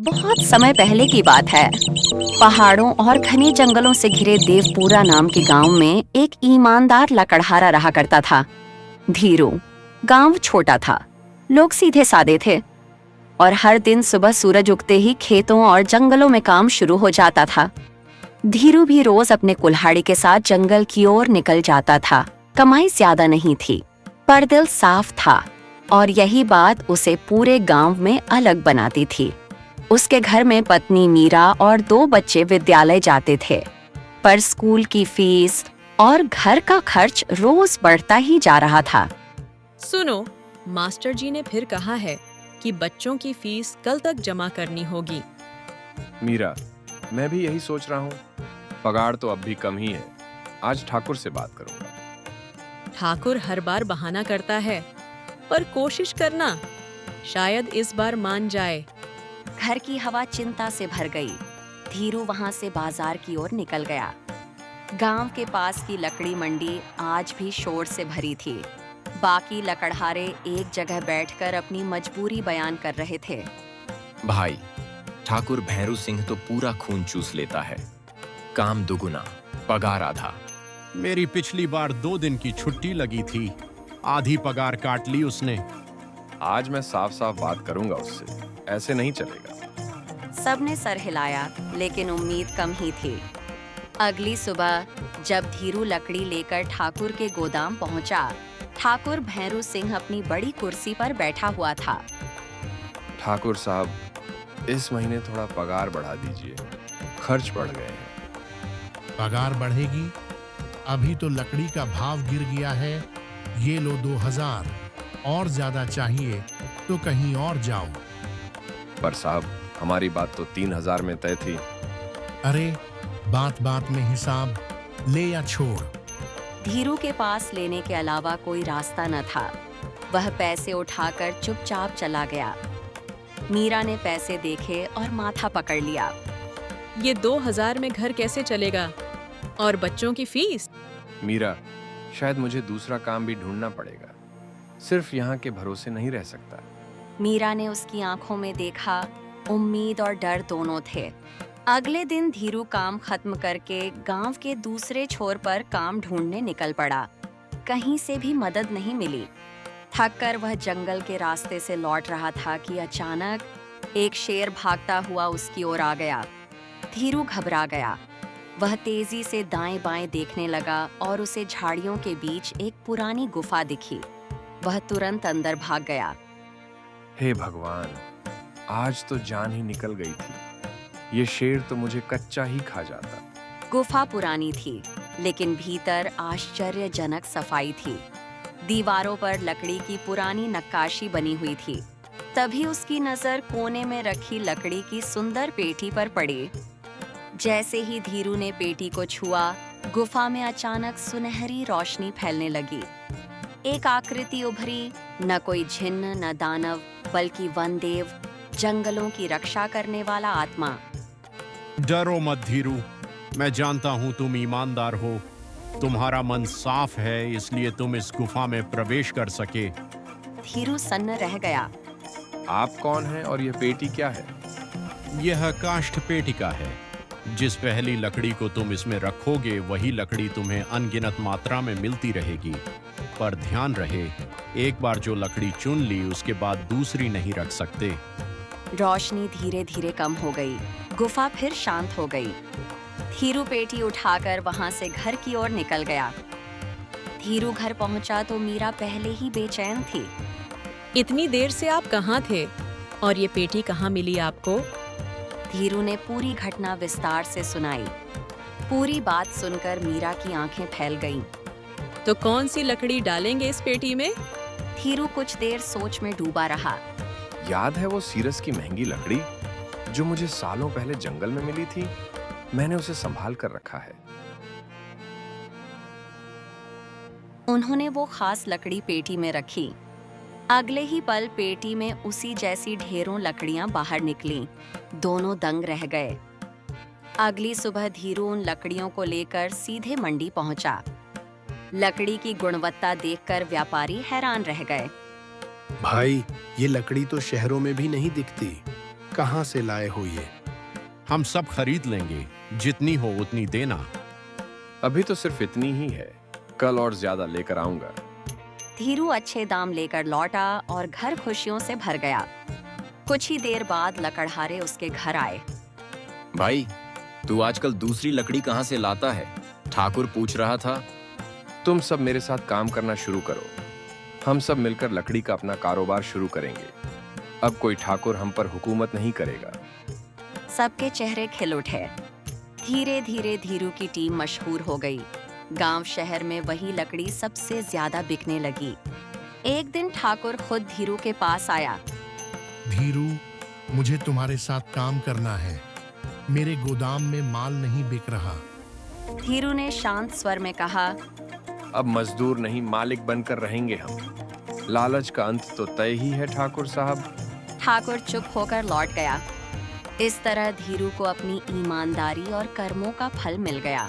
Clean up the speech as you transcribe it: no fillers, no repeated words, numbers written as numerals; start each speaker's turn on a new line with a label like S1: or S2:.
S1: बहुत समय पहले की बात है। पहाड़ों और घने जंगलों से घिरे देवपुरा नाम के गांव में एक ईमानदार लकड़हारा रहा करता था, धीरू। गांव छोटा था, लोग सीधे सादे थे और हर दिन सुबह सूरज उगते ही खेतों और जंगलों में काम शुरू हो जाता था। धीरू भी रोज अपने कुल्हाड़ी के साथ जंगल की ओर निकल जाता था। कमाई ज्यादा नहीं थी, पर दिल साफ था और यही बात उसे पूरे गांव में अलग बनाती थी। उसके घर में पत्नी मीरा और 2 बच्चे विद्यालय जाते थे, पर स्कूल की फीस और घर का खर्च रोज बढ़ता ही जा रहा था।
S2: सुनो, मास्टर जी ने फिर कहा है कि बच्चों की फीस कल तक जमा करनी होगी।
S3: मीरा, मैं भी यही सोच रहा हूँ। पगार तो अब भी कम ही है। आज ठाकुर से बात करूंगा।
S2: ठाकुर हर बार बहाना करता है, पर कोशिश करना, शायद इस बार मान जाए।
S1: घर की हवा चिंता से भर गई। धीरू वहां से बाजार की ओर निकल गया। गांव के पास की लकड़ी मंडी आज भी शोर से भरी थी। बाकी लकड़हारे एक जगह बैठकर अपनी मजबूरी बयान कर रहे थे।
S4: भाई, ठाकुर भैरू सिंह तो पूरा खून चूस लेता है। काम दुगुना, पगार आधा।
S5: मेरी पिछली बार 2 दिन की छुट्टी लगी थी, आधी पगार काट ली उसने।
S3: आज मैं साफ साफ बात करूंगा उससे। ऐसे नहीं चलेगा।
S1: सबने सर हिलाया, लेकिन उम्मीद कम ही थी। अगली सुबह जब धीरू लकड़ी लेकर ठाकुर के गोदाम पहुंचा, ठाकुर भैरू सिंह अपनी बड़ी कुर्सी पर बैठा हुआ था।
S3: ठाकुर साहब, इस महीने थोड़ा पगार बढ़ा दीजिए। खर्च बढ़ गए हैं।
S6: पगार बढ़ेगी? अभी तो लकड़ी का भाव गिर गया है। ये लो 2000, और ज्यादा चाहिए तो कहीं और जाओ।
S3: पर साहब, हमारी बात तो 3000 में तय थी।
S6: अरे, बात बात में हिसाब, ले या छोड़।
S1: धीरू के पास लेने के अलावा कोई रास्ता न था। वह पैसे उठाकर चुपचाप चला गया। मीरा ने पैसे देखे और माथा पकड़ लिया।
S2: ये 2000 में घर कैसे चलेगा? और बच्चों की फीस?
S3: मीरा, शायद मुझे दूसरा काम भी ढूंढना पड़ेगा। सिर्फ यहाँ के भरोसे नहीं रह सकता।
S1: मीरा ने उसकी आंखों में देखा। उम्मीद और डर दोनों थे। अगले दिन धीरू काम खत्म करके गांव के दूसरे छोर पर काम ढूंढने निकल पड़ा। कहीं से भी मदद नहीं मिली। थक कर वह जंगल के रास्ते से लौट रहा था कि अचानक एक शेर भागता हुआ उसकी ओर आ गया। धीरू घबरा गया। वह तेजी से दाएं बाएं देखने लगा और उसे झाड़ियों के बीच एक पुरानी गुफा दिखी। वह तुरंत अंदर भाग गया।
S3: हे भगवान, आज तो जान ही निकल गई थी। ये शेर तो मुझे कच्चा ही खा जाता।
S1: गुफा पुरानी थी, लेकिन भीतर आश्चर्यजनक सफाई थी। दीवारों पर लकड़ी की पुरानी नक्काशी बनी हुई थी। तभी उसकी नजर कोने में रखी लकड़ी की सुंदर पेटी पर पड़ी। जैसे ही धीरू ने पेटी को छुआ, गुफा में अचानक सुनहरी रोशनी फैलने लगी। एक आकृति उभरी, न कोई जिन्न न दानव, बल्कि वनदेव, जंगलों की रक्षा करने वाला आत्मा।
S5: डरो मत धीरू, मैं जानता हूँ तुम ईमानदार हो। तुम्हारा मन साफ है, इसलिए तुम इस गुफा में प्रवेश कर सके।
S1: धीरू सन्न रह गया।
S3: आप कौन हैं और ये पेटी क्या है?
S5: यह काष्ठ पेटिका है। जिस पहली लकड़ी को तुम इसमें रखोगे, वही लकड़ी तुम्हें अनगिनत मात्रा में मिलती रहेगी। पर ध्यान रहे, एक बार जो लकड़ी चुन ली, उसके बाद दूसरी नहीं रख सकते।
S1: रोशनी धीरे धीरे कम हो गई। गुफा फिर शांत हो गई। धीरू पेटी उठाकर वहां से घर की ओर निकल गया। धीरू घर पहुंचा तो मीरा पहले ही बेचैन थी।
S2: इतनी देर से आप कहाँ थे? और ये पेटी कहाँ मिली आपको?
S1: धीरू ने पूरी घटना विस्तार से सुनाई। पूरी बात सुनकर मीरा की आंखें फैल गईं।
S2: तो कौन सी लकड़ी डालेंगे इस पेटी में?
S1: धीरू कुछ देर सोच में डूबा रहा।
S3: याद है वो सीरस की महंगी लकड़ी जो मुझे सालों पहले जंगल में मिली थी? मैंने उसे संभाल कर रखा है।
S1: उन्होंने वो खास लकड़ी पेटी में रखी। अगले ही पल पेटी में उसी जैसी ढेरों लकड़ियां बाहर निकलीं। दोनों दंग रह गए। अगली सुबह धीरू उन लकड़ियों को लेकर सीधे मंडी पहुंचा। लकड़ी की गुणवत्ता देखकर व्यापारी हैरान रह गए।
S7: भाई, ये लकड़ी तो शहरों में भी नहीं दिखती।
S6: कहाँ से लाए हो ये?
S5: हम सब खरीद लेंगे, जितनी हो उतनी देना।
S3: अभी तो सिर्फ इतनी ही है, कल और ज्यादा लेकर आऊंगा।
S1: धीरू अच्छे दाम लेकर लौटा और घर खुशियों से भर गया। कुछ ही देर बाद लकड़हारे उसके घर आए।
S4: भाई, तू आजकल दूसरी लकड़ी कहाँ से लाता है? ठाकुर पूछ रहा था।
S3: तुम सब मेरे साथ काम करना शुरू करो, हम सब मिलकर लकड़ी का अपना कारोबार शुरू करेंगे। अब कोई ठाकुर हम पर हुकूमत नहीं करेगा।
S1: सबके चेहरे खिल उठे। धीरे धीरे धीरू की टीम मशहूर हो गई। गांव शहर में वही लकड़ी सबसे ज्यादा बिकने लगी। एक दिन ठाकुर खुद धीरू के पास आया।
S6: धीरू, मुझे तुम्हारे साथ काम करना है। मेरे गोदाम में माल नहीं बिक रहा।
S1: धीरू ने शांत स्वर में कहा,
S3: अब मजदूर नहीं मालिक बनकर रहेंगे हम। लालच का अंत तो तय ही है ठाकुर साहब।
S1: ठाकुर चुप होकर लौट गया। इस तरह धीरू को अपनी ईमानदारी और कर्मों का फल मिल गया।